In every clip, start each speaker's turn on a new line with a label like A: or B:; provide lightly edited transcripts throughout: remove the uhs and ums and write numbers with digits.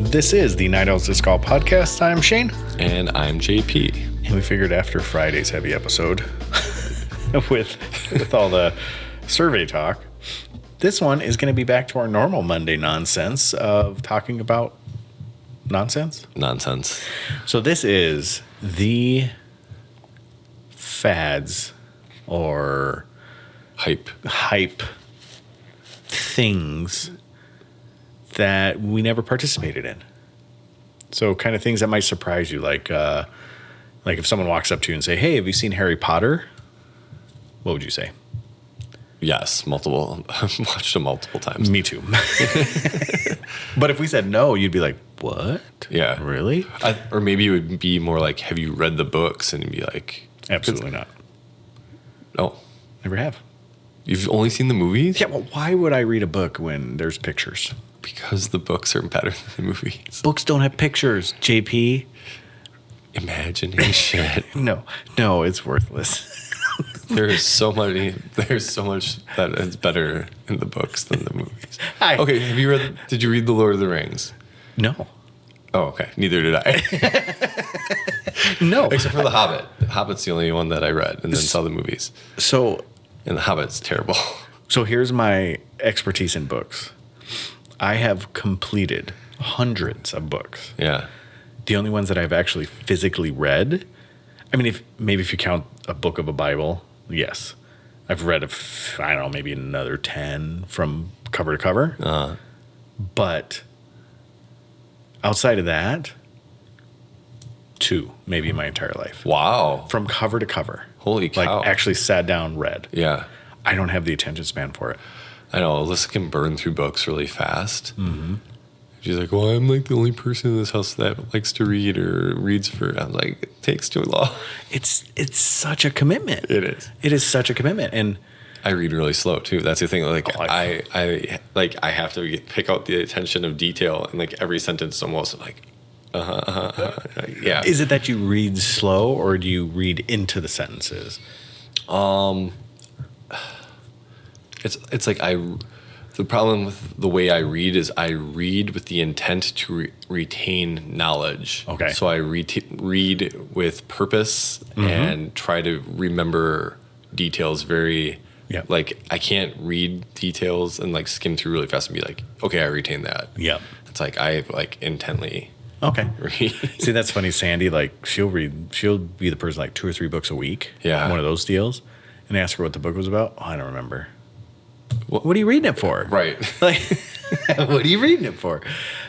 A: This is the Night Owls Disc Golf Podcast. I'm Shane.
B: And I'm JP.
A: And we figured after Friday's heavy episode with all the survey talk, this one is going to be back to our normal Monday nonsense of talking about nonsense. So this is the fads or
B: Hype
A: things that we never participated in. So kind of things that might surprise you, like if someone walks up to you and say, "Hey, have you seen Harry Potter?" What would you say?
B: Yes, multiple. I've watched them multiple times.
A: Me too. But if we said no, you'd be like, "What?
B: Yeah.
A: Really?"
B: Or maybe it would be more like, have you read the books? And you'd be like,
A: Absolutely not.
B: No.
A: Never have.
B: You've only seen the movies?
A: Yeah, well, why would I read a book when there's pictures?
B: Because the books are better than the movies.
A: Books don't have pictures, JP.
B: Imagination.
A: No, it's worthless.
B: There's so much that is better in the books than the movies. Okay, did you read The Lord of the Rings?
A: No.
B: Oh, okay. Neither did I.
A: No.
B: Except for The Hobbit. The Hobbit's the only one that I read and then saw the movies. And The Hobbit's terrible.
A: So here's my expertise in books. I have completed hundreds of books.
B: Yeah.
A: The only ones that I've actually physically read, I mean, if you count a book of a Bible, yes. I've read, maybe another 10 from cover to cover. But outside of that, 2, maybe in my entire life.
B: Wow.
A: From cover to cover.
B: Holy cow.
A: Like actually sat down, read.
B: Yeah.
A: I don't have the attention span for it.
B: I know. Alyssa can burn through books really fast. Mm-hmm. She's like, well, I'm like the only person in this house that likes to read or reads for. I'm like, it takes too long.
A: It's such a commitment.
B: It is.
A: It is such a commitment. And
B: I read really slow too. That's the thing. Like I have to pick out the attention of detail, and like every sentence is almost like, yeah.
A: Is it that you read slow, or do you read into the sentences?
B: It's like the problem with the way I read is I read with the intent to retain knowledge.
A: Okay.
B: So I read with purpose and try to remember details very.
A: Yeah.
B: Like I can't read details and like skim through really fast and be like, okay, I retain that.
A: Yeah.
B: It's like I like intently.
A: Okay.
B: Read.
A: See, that's funny. Sandy, like she'll be the person like 2 or 3 books a week.
B: Yeah.
A: One of those deals. And ask her what the book was about. Oh, I don't remember. What are you reading it for?
B: Right.
A: Like, what are you reading it for?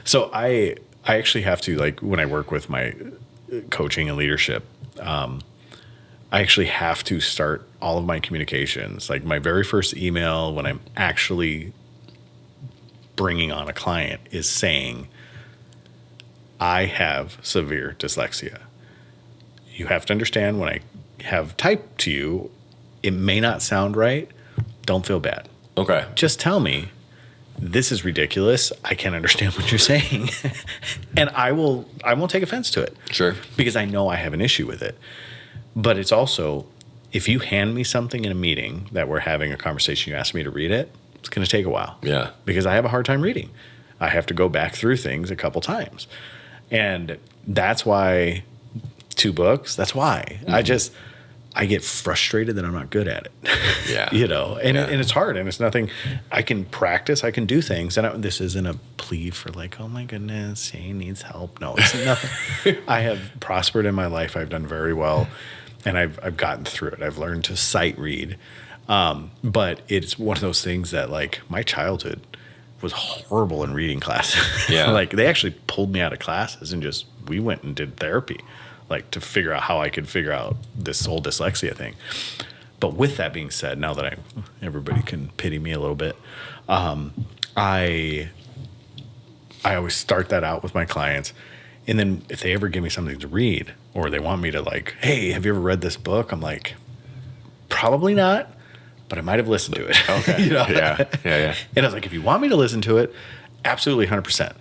A: So I actually have to, like, when I work with my coaching and leadership, I actually have to start all of my communications. Like my very first email when I'm actually bringing on a client is saying, I have severe dyslexia. You have to understand when I have typed to you, it may not sound right. Don't feel bad.
B: Okay.
A: Just tell me, this is ridiculous. I can't understand what you're saying. And I won't take offense to it.
B: Sure.
A: Because I know I have an issue with it. But it's also, if you hand me something in a meeting that we're having a conversation, you ask me to read it, it's going to take a while.
B: Yeah.
A: Because I have a hard time reading. I have to go back through things a couple times. And that's why 2 books, that's why. I get frustrated that I'm not good at it.
B: Yeah.
A: And it's hard, and it's nothing. I can practice, I can do things, and this isn't a plea for like, oh my goodness, Shane needs help. No, it's nothing. I have prospered in my life. I've done very well, and I've gotten through it. I've learned to sight read, but it's one of those things that like my childhood was horrible in reading classes.
B: Yeah.
A: Like they actually pulled me out of classes and we went and did therapy. Like to figure out how I could figure out this whole dyslexia thing. But with that being said, now that everybody can pity me a little bit, I always start that out with my clients. And then if they ever give me something to read or they want me to like, hey, have you ever read this book? I'm like, probably not, but I might have listened to it.
B: Okay. Yeah.
A: And I was like, if you want me to listen to it, absolutely 100%.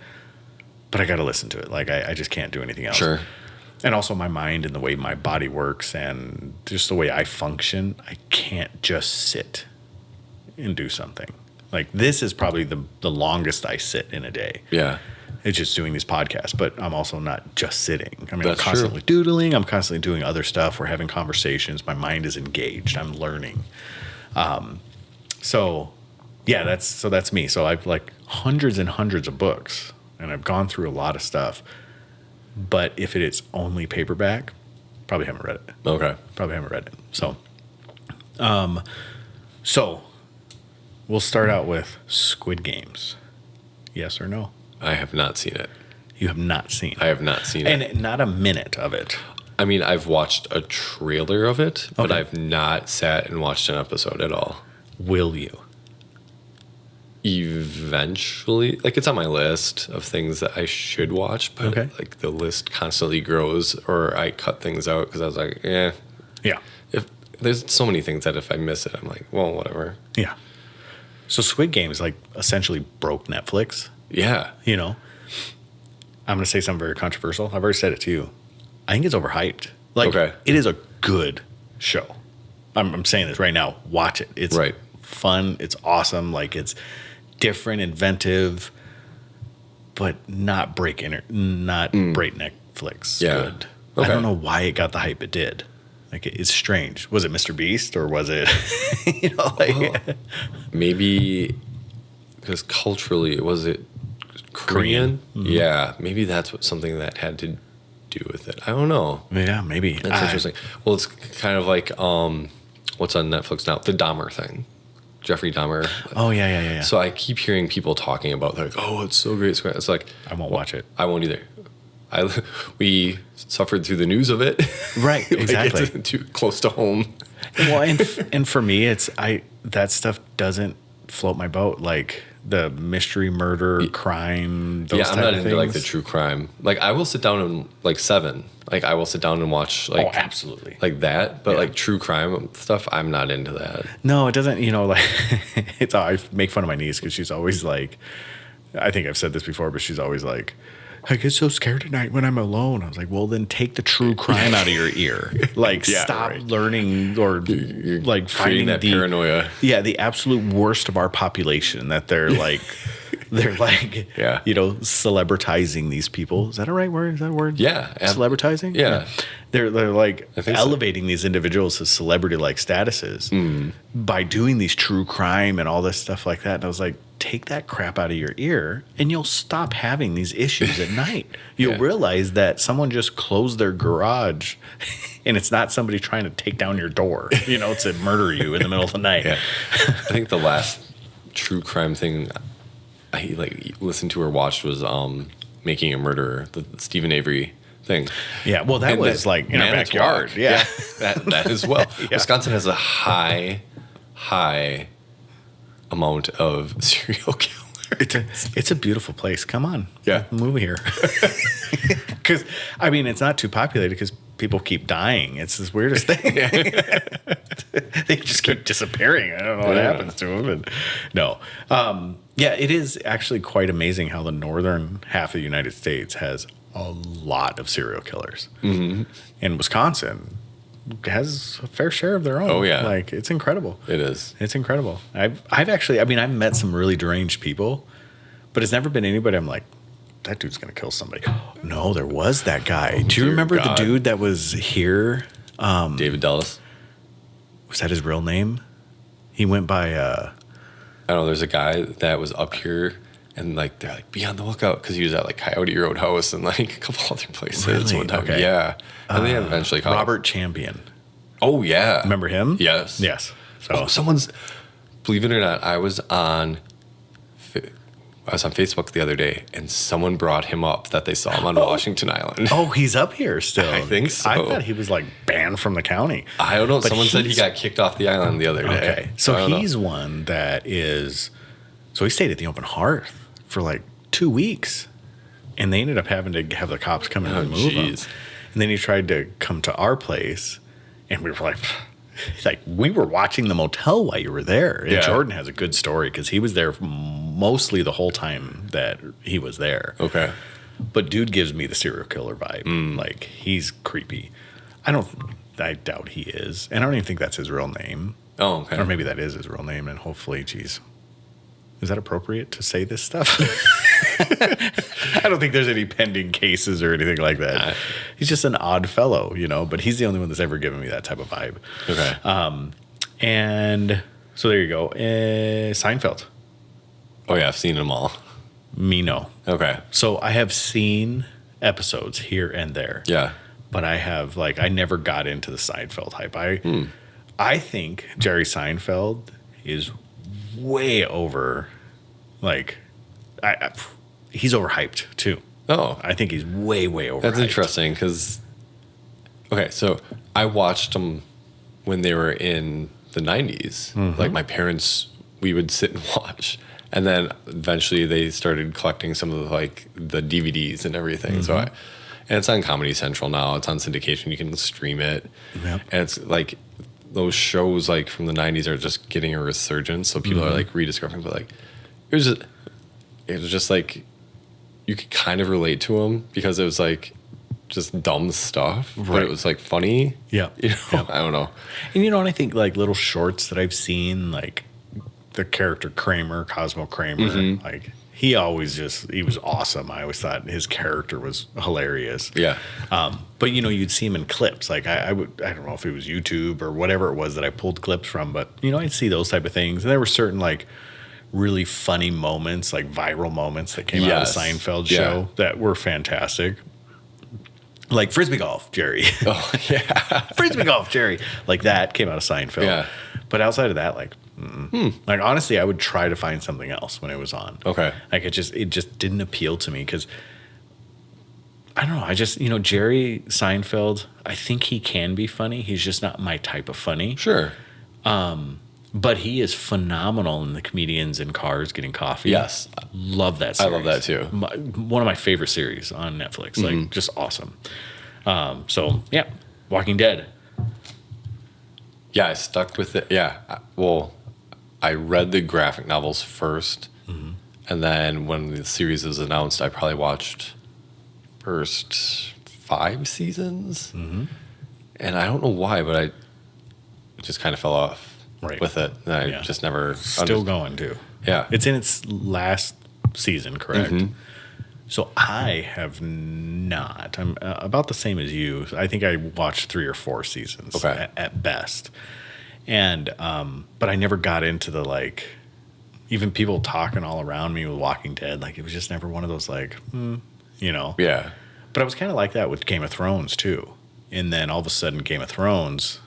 A: But I got to listen to it. Like I just can't do anything else.
B: Sure.
A: And also my mind and the way my body works and just the way I function, I can't just sit and do something. Like this is probably the longest I sit in a day.
B: Yeah.
A: It's just doing these podcasts, but I'm also not just sitting. I mean,
B: That's
A: I'm constantly doodling. I'm constantly doing other stuff. We're having conversations. My mind is engaged. I'm learning. So that's me. So I've like hundreds and hundreds of books, and I've gone through a lot of stuff. But if it is only paperback, probably haven't read it.
B: Okay.
A: Probably haven't read it. So we'll start out with Squid Games. Yes or no?
B: I have not seen it.
A: You have not seen
B: I have not seen it.
A: And not a minute of it.
B: I mean, I've watched a trailer of it, but
A: Okay.
B: I've not sat and watched an episode at all.
A: Will you?
B: Eventually, like it's on my list of things that I should watch, but
A: Okay.
B: like the list constantly grows, or I cut things out because I was like, yeah.
A: Yeah.
B: If there's so many things that if I miss it, I'm like, well, whatever.
A: Yeah. So Squid Games like essentially broke Netflix,
B: Yeah.
A: you know? I'm going to say something very controversial. I've already said it to you. I think it's overhyped. Like,
B: Okay.
A: it is a good show. I'm saying this right now. Watch it. It's
B: Right.
A: fun. It's awesome. Like, it's different, inventive, but not break Netflix
B: Yeah.
A: good.
B: Okay.
A: I don't know why it got the hype it did. Like, it's strange. Was it Mr. Beast or was it,
B: Maybe because culturally, was it Korean?
A: Mm-hmm.
B: Yeah. Maybe that's something that had to do with it. I don't know.
A: Yeah, maybe.
B: That's interesting. Well, it's kind of like what's on Netflix now? The Dahmer thing. Jeffrey Dahmer.
A: Oh, yeah.
B: So I keep hearing people talking about like, oh, it's so great. It's like
A: I won't watch it.
B: I won't either. We suffered through the news of it.
A: Right,
B: Like,
A: exactly.
B: it's too close to home.
A: Well, and for me, that stuff doesn't float my boat. Like the mystery, murder, crime. Those
B: Yeah, I'm
A: type
B: not
A: of
B: into like the
A: things.
B: true crime. Like I will sit down and like Seven. Like I will sit down and watch like
A: Oh, absolutely.
B: like that. But
A: Yeah.
B: like true crime stuff, I'm not into that.
A: No, it doesn't. You know, like it's. I make fun of my niece because she's always like. I think I've said this before, but she's always like, I get so scared at night when I'm alone. I was like, well, then take the true crime out of your ear. Like,
B: Yeah,
A: stop
B: right.
A: learning or
B: You're
A: like
B: creating
A: finding
B: that paranoia.
A: Yeah, the absolute worst of our population that they're like,
B: Yeah.
A: celebritizing these people. Is that a right word? Is that a word?
B: Yeah,
A: Celebritizing?
B: yeah.
A: They're like
B: I think so.
A: elevating these individuals to celebrity-like statuses by doing these true crime and all this stuff like that. And I was like, take that crap out of your ear and you'll stop having these issues at night. You'll
B: Yeah.
A: realize that someone just closed their garage and it's not somebody trying to take down your door, to murder you in the middle of the night.
B: Yeah. I think the last true crime thing I like listened to or watched was Making a Murderer, the Stephen Avery thing.
A: Yeah, well, that
B: And
A: was
B: the
A: like in our
B: Manitowoc.
A: backyard. Yeah.
B: that as well.
A: Yeah.
B: Wisconsin has a high amount of serial killers.
A: It's a beautiful place. Come on.
B: Yeah.
A: Move here. Because, I mean, it's not too populated because people keep dying. It's this weirdest thing. They just keep disappearing. I don't know what
B: Yeah.
A: happens to them. And, no. Yeah, it is actually quite amazing how the northern half of the United States has a lot of serial killers. Mm-hmm. And Wisconsin has a fair share of their own.
B: Oh, yeah.
A: Like, it's incredible.
B: It is.
A: It's incredible. I've actually, I've met some really deranged people, but it's never been anybody I'm like, that dude's going to kill somebody. No, there was that guy. Do you
B: dear
A: remember
B: God.
A: the dude that was here?
B: David Dulles.
A: Was that his real name? He went by,
B: I don't know. There's a guy that was up here, and like they're like, be on the lookout because he was at like Coyote Roadhouse and like a couple other places
A: Really?
B: one time.
A: Okay.
B: Yeah, and they eventually caught him.
A: Robert Champion.
B: Oh yeah,
A: Remember him?
B: Yes.
A: Yes. So,
B: Oh, someone's. Believe it or not, I was on Facebook the other day, and someone brought him up that they saw him on Washington Island.
A: oh, he's up here still.
B: I think so.
A: I thought he was like banned from the county.
B: I don't know.
A: But
B: Someone said he
A: he's-
B: got kicked off the island the other day.
A: Okay.
B: I
A: So
B: don't know.
A: he's one that is, so he stayed at the Open Hearth for like 2 weeks. And they ended up having to have the cops come and
B: Oh,
A: remove him.
B: jeez.
A: And then he tried to come to our place. And we were like, we were watching the motel while you were there. And
B: Yeah.
A: Jordan has a good story because he was there mostly the whole time that he was there.
B: Okay.
A: But dude gives me the serial killer vibe. Like, he's creepy. I doubt he is. And I don't even think that's his real name.
B: Oh, okay.
A: Or maybe that is his real name, and hopefully, geez, Is that appropriate to say this stuff? I don't think there's any pending cases or anything like that. He's just an odd fellow, but he's the only one that's ever given me that type of vibe.
B: Okay.
A: And so there you go. Seinfeld.
B: Oh, yeah. I've seen them all.
A: Me, no.
B: Okay.
A: So I have seen episodes here and there.
B: Yeah.
A: But I never got into the Seinfeld hype. I think Jerry Seinfeld is way over, he's overhyped too.
B: Oh.
A: I think he's way, way overhyped.
B: That's interesting because, okay, so I watched them when they were in the 90s.
A: Mm-hmm.
B: Like my parents, we would sit and watch. And then eventually they started collecting some of the DVDs and everything. So and it's on Comedy Central now. It's on syndication. You can stream it.
A: Yep.
B: And it's like those shows from the 90s are just getting a resurgence. So people are rediscovering. But it was just you could kind of relate to them because it was just dumb stuff.
A: Right.
B: But it was funny.
A: Yeah.
B: I don't know.
A: And and I think little shorts that I've seen, the character Kramer, Cosmo Kramer, he was awesome. I always thought his character was hilarious.
B: Yeah.
A: But you'd see him in clips. I don't know if it was YouTube or whatever it was that I pulled clips from, but I'd see those type of things. And there were certain really funny moments, viral moments that came out of the Seinfeld show that were fantastic. Like Frisbee Golf, Jerry.
B: Oh, yeah.
A: Frisbee Golf, Jerry. That came out of Seinfeld.
B: Yeah.
A: But outside of that, honestly, I would try to find something else when it was on.
B: Okay.
A: It just didn't appeal to me because I don't know. Jerry Seinfeld, I think he can be funny. He's just not my type of funny.
B: Sure.
A: But he is phenomenal in the Comedians in Cars Getting Coffee.
B: Yes.
A: Love that series.
B: I love that too.
A: One of my favorite series on Netflix. Just awesome. So, yeah. Walking Dead.
B: Yeah, I stuck with it. Yeah. Well, I read the graphic novels first. And then when the series was announced, I probably watched first 5 seasons. And I don't know why, but I just kind of fell off with it. And I just never...
A: Still going, too.
B: Yeah.
A: It's in its last season, correct? So I have not. I'm about the same as you. I think I watched 3 or 4 seasons at best. And but I never got into the even people talking all around me with Walking Dead. It was just never one of those
B: Yeah.
A: But I was kind of like that with Game of Thrones too. And then all of a sudden Game of Thrones,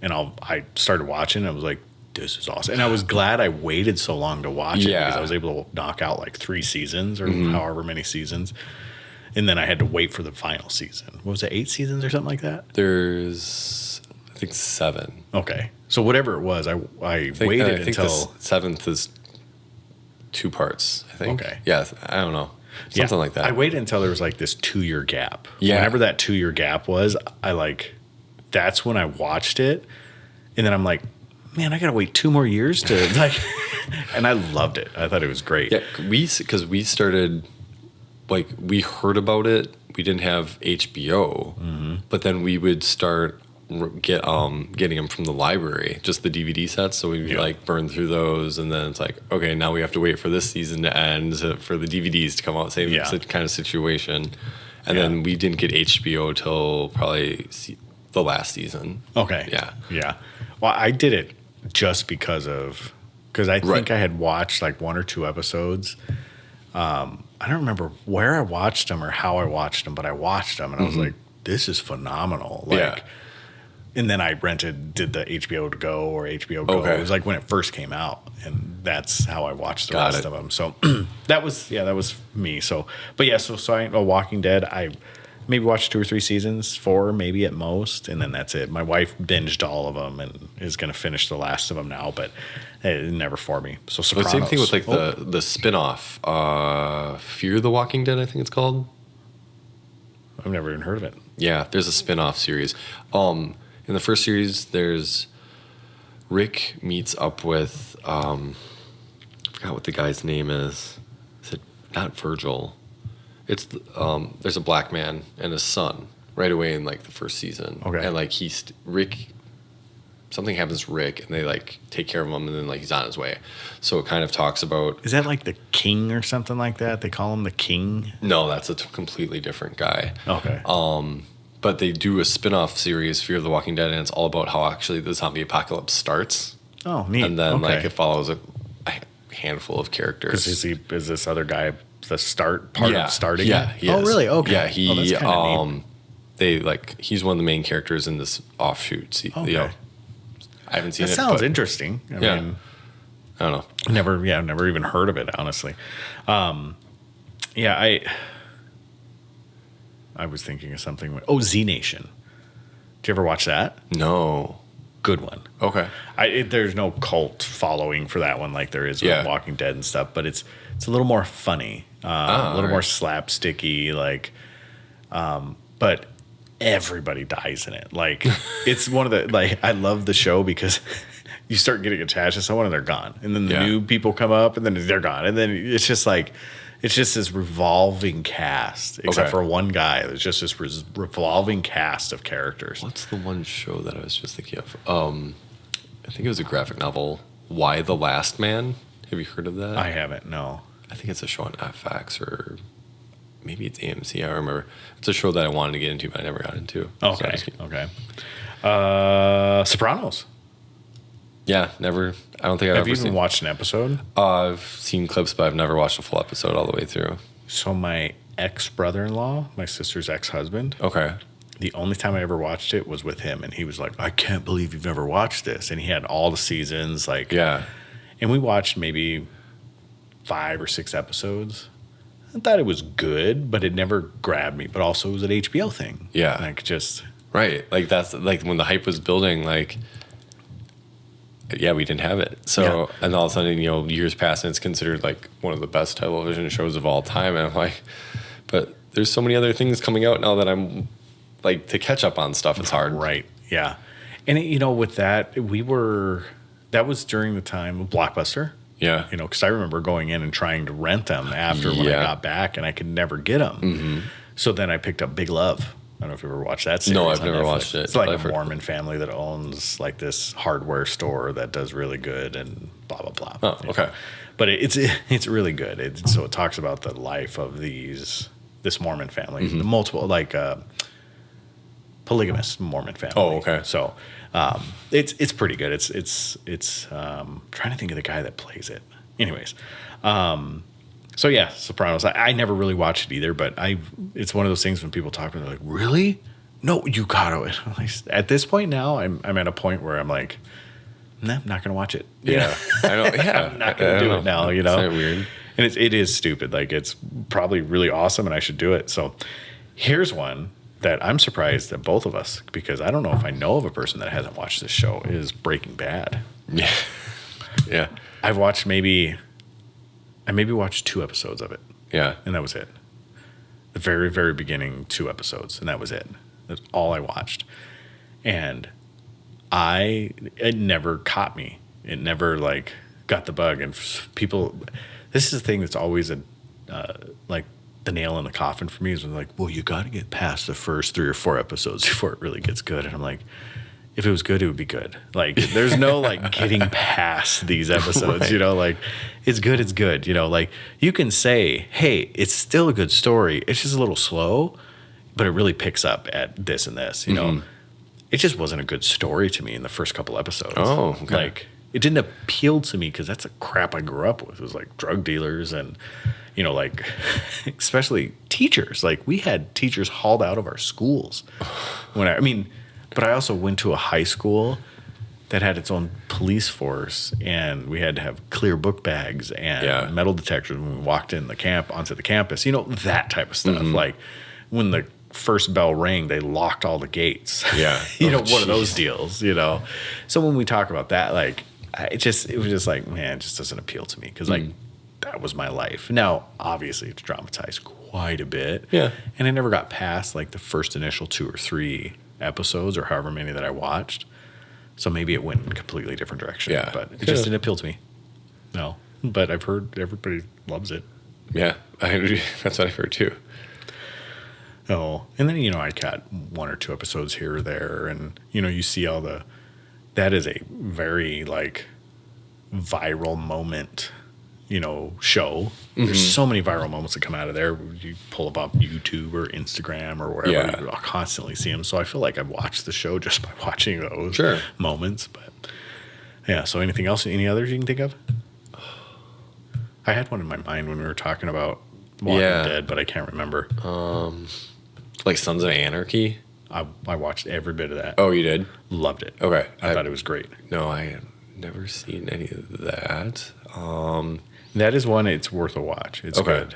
A: and I started watching and I was like, this is awesome. And I was glad I waited so long to watch it because I was able to knock out 3 seasons or however many seasons. And then I had to wait for the final season. What was it, 8 seasons or something like that?
B: There's, I think, 7.
A: Okay. So whatever it was, I waited until...
B: the 7th is 2 parts, I think.
A: Okay.
B: Yeah, I don't know. Something like that.
A: I waited until there was this 2-year gap.
B: Yeah.
A: Whenever that 2-year gap was, that's when I watched it. And then I'm like, man, I got to wait 2 more years to and I loved it. I thought it was great.
B: Yeah, because we started, we heard about it. We didn't have HBO, but then we would start getting them from the library, just the DVD sets. So we'd burn through those, and then it's okay, now we have to wait for this season to end for the DVDs to come out. Same kind of situation. And then we didn't get HBO till probably the last season.
A: Okay.
B: Yeah.
A: Yeah. Well, I did it just because I think I had watched 1 or 2 episodes. I don't remember where I watched them or how I watched them, but I watched them and I was like, this is phenomenal. And then I did the HBO Go or HBO Go.
B: Okay.
A: It was when it first came out, and that's how I watched the rest of them. So that was me. So, but yeah, so Walking Dead, I maybe watched 2 or 3 seasons, 4 maybe at most, and then that's it. My wife binged all of them and is going to finish the last of them now, but it never for me. So Sopranos.
B: Same thing with the spin-off, Fear the Walking Dead, I think it's called.
A: I've never even heard of it.
B: Yeah, there's a spin-off series. In the first series, there's Rick meets up with I forgot what the guy's name is. Is it not Virgil? It's there's a black man and his son right away in the first season.
A: Okay.
B: And Rick something happens to Rick, and they like take care of him, and then like he's on his way. So it kind of talks about.
A: Is that like the king or something like that? They call him the king?
B: No, that's a completely different guy.
A: Okay.
B: But they do a spin-off series, Fear of the Walking Dead, and it's all about how actually the zombie apocalypse starts.
A: Oh, neat.
B: And then
A: okay.
B: like it follows a handful of characters.
A: Is this other guy the start part of starting?
B: Yeah,
A: it?
B: he
A: Oh,
B: is.
A: really? Okay.
B: Yeah, he
A: Oh, that's kinda neat.
B: they like he's one of the main characters in this offshoot.
A: Okay.
B: You know, I haven't seen
A: That
B: it.
A: sounds
B: but
A: interesting. I
B: Yeah.
A: mean,
B: I don't know.
A: never even heard of it, honestly. Yeah, I was thinking of something. Oh, Z Nation. Did you ever watch that?
B: No.
A: Good one.
B: Okay.
A: There's no cult following for that one like there is
B: Yeah.
A: with Walking Dead and stuff, but it's a little more funny, a little more slapsticky, like. But everybody dies in it. Like it's one of the like I love the show because you start getting attached to someone and they're gone, and then the new people come up and then they're gone, and then it's just like. It's just this revolving cast, except for one guy. There's just this revolving cast of characters.
B: What's the one show that I was just thinking of? I think it was a graphic novel, Why the Last Man. Have you heard of that?
A: I haven't, no.
B: I think it's a show on FX or maybe it's AMC. I don't remember. It's a show that I wanted to get into, but I never got into.
A: Okay,
B: So
A: okay. Sopranos.
B: Yeah, never. I don't think I've
A: Have
B: ever
A: you
B: seen.
A: even watched an episode?
B: I've seen clips, but I've never watched a full episode all the way through.
A: So my ex-brother-in-law, my sister's ex-husband,
B: Okay.
A: the only time I ever watched it was with him, and he was like, I can't believe you've never watched this. And he had all the seasons, like,
B: Yeah.
A: and we watched maybe 5 or 6 episodes. I thought it was good, but it never grabbed me. But also it was an HBO thing.
B: Yeah.
A: Like just
B: Right. Like that's like when the hype was building, like yeah, we didn't have it. So
A: Yeah.
B: and all of a sudden, you know, years pass and it's considered like one of the best television shows of all time. And I'm like, but there's so many other things coming out now that I'm like to catch up on stuff is hard.
A: right. Yeah. And you know, with that, that was during the time of Blockbuster.
B: Yeah.
A: You know, because I remember going in and trying to rent them after when I
B: Yeah.
A: got back, and I could never get them.
B: Mm-hmm.
A: So then I picked up Big Love. I don't know if you ever watched that series.
B: No, I've
A: on
B: never
A: Netflix.
B: watched it,
A: It's like
B: but
A: a
B: I've heard-
A: Mormon family that owns like this hardware store that does really good and blah blah blah.
B: Oh, okay.
A: But it's really good. So it talks about the life of this Mormon family,
B: Mm-hmm.
A: the multiple polygamous Mormon family.
B: Oh, okay.
A: So it's pretty good. It's trying to think of the guy that plays it. Anyways, so yeah, Sopranos. I never really watched it either, but it's one of those things when people talk about it, they're like, really? No, you gotta. At this point now, I'm at a point where I'm like, nah, I'm not gonna watch it. You know?
B: I don't yeah.
A: I'm not gonna do it now. You know,
B: Isn't that weird?
A: and it is stupid. Like it's probably really awesome, and I should do it. So here's one that I'm surprised that both of us, because I don't know if I know of a person that hasn't watched this show, is Breaking Bad.
B: Yeah. Yeah.
A: I've watched I maybe watched 2 episodes of it,
B: Yeah.
A: and that was it. The very, very beginning 2 episodes, and that was it. That's all I watched. And it never caught me. It never like got the bug. And people, this is the thing that's always like the nail in the coffin for me is when like, well, you got to get past the first 3 or 4 episodes before it really gets good. And I'm like, if it was good, it would be good. Like, there's no like getting past these episodes,
B: Right.
A: you know, like it's good, you know, like you can say, hey, it's still a good story. It's just a little slow, but it really picks up at this and this, you know. It just wasn't a good story to me in the first couple episodes.
B: Oh, okay.
A: Like, it didn't appeal to me because that's the crap I grew up with. It was like drug dealers and, you know, like, especially teachers. Like, we had teachers hauled out of our schools. But I also went to a high school that had its own police force, and we had to have clear book bags and
B: Yeah.
A: metal detectors when we walked onto the campus. You know, that type of stuff. Like, when the first bell rang, they locked all the gates.
B: Yeah.
A: You know,
B: Oh,
A: one of those
B: jeez.
A: deals, you know. So when we talk about that, like, it was just like, man, it just doesn't appeal to me because, like, that was my life. Now, obviously, it's dramatized quite a bit.
B: Yeah.
A: And I never got past, like, the first initial 2 or 3 episodes or however many that I watched. So maybe it went in a completely different direction.
B: Yeah.
A: But it just didn't appeal to me. No. But I've heard everybody loves it.
B: Yeah. That's what I've heard too.
A: Oh, and then, you know, I got 1 or 2 episodes here or there, and, you know, you see all the that is a very like viral moment, show. There's so many viral moments that come out of there. You pull up YouTube or Instagram or wherever,
B: Yeah.
A: you constantly see them. So I feel like I've watched the show just by watching those
B: Sure.
A: moments. But yeah, so anything else, any others you can think of? I had one in my mind when we were talking about Walking
B: Yeah.
A: Dead, but I can't remember.
B: Like Sons of Anarchy.
A: I watched every bit of that.
B: Oh, you did?
A: Loved it.
B: Okay.
A: I thought it was great.
B: No, I have never seen any of that.
A: That is one it's worth a watch. It's
B: Okay.
A: good.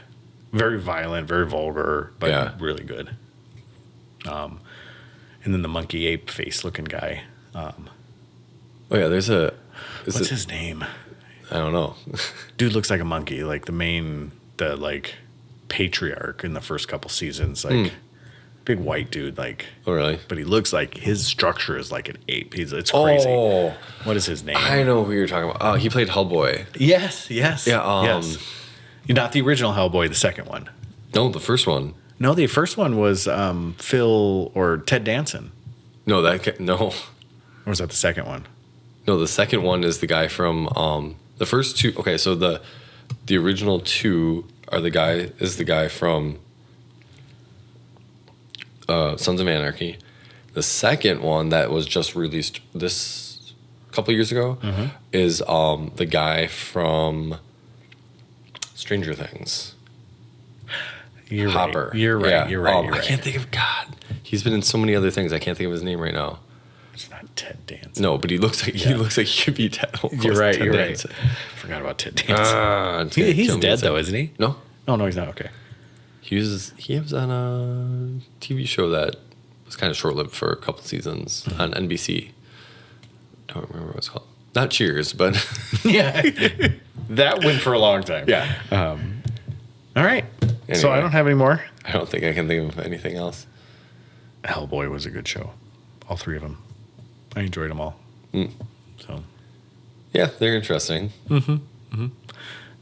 A: Very violent, very vulgar, but
B: Yeah.
A: really good. And then the monkey ape face looking guy.
B: Oh yeah, there's a.
A: What's his name?
B: I don't know.
A: Dude looks like a monkey, like the like patriarch in the first couple seasons, like big white dude, like.
B: Oh really?
A: But he looks like his structure is like an ape. It's crazy.
B: Oh,
A: What is his name?
B: I know who you're talking about. Oh, he played Hellboy.
A: Yes.
B: Yeah,
A: yes. Not the original Hellboy, the second one.
B: No, the first one.
A: No, the first one was Phil or Ted Danson.
B: No, no,
A: Or was that the second one?
B: no. The second one is the guy from the first two. Okay, so the original two are the guy from Sons of Anarchy. The second one that was just released this couple years ago is the guy from Stranger Things.
A: You're
B: Hopper.
A: Right. You're right.
B: Yeah.
A: You're right. You're
B: I
A: right.
B: can't think of God. He's been in so many other things. I can't think of his name right now.
A: It's not Ted Danson.
B: No, but he looks like he could be Ted.
A: You're right.
B: Ted
A: You're
B: Danson.
A: right. Forgot about Ted Danson.
B: It's gonna
A: He's
B: kill me
A: dead
B: to say.
A: though, isn't he?
B: No,
A: Oh no, he's not. Okay.
B: he was on a TV show that was kind of short lived for a couple seasons on NBC. Don't remember what it's called. Not Cheers, but
A: Yeah. That went for a long time.
B: yeah.
A: All right. So I
B: Anyway.
A: don't have any more.
B: I don't think I can think of anything else.
A: Hellboy was a good show. All three of them. I enjoyed them all. So
B: Yeah, they're interesting.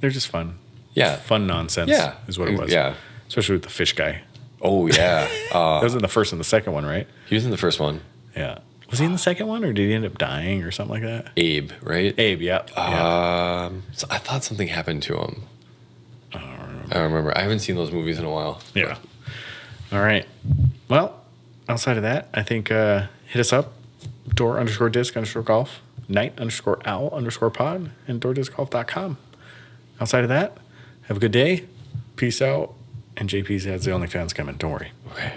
A: they're just fun.
B: Yeah.
A: Fun nonsense.
B: Yeah.
A: Is what it was.
B: Yeah.
A: Especially with the fish guy.
B: Oh yeah.
A: That was in the first and the second one, right?
B: He was in the first one.
A: Yeah. Was he in the second one or did he end up dying or something like that?
B: Abe, right?
A: Abe, yeah. Yeah.
B: So I thought something happened to him. I don't remember. I haven't seen those movies in a while.
A: Yeah. All right. Well, outside of that, I think hit us up. Door_disc_golf. Night_owl_pod. And doordiscgolf.com. Outside of that, have a good day. Peace out. And JP's has the OnlyFans coming. Don't worry.
B: Okay.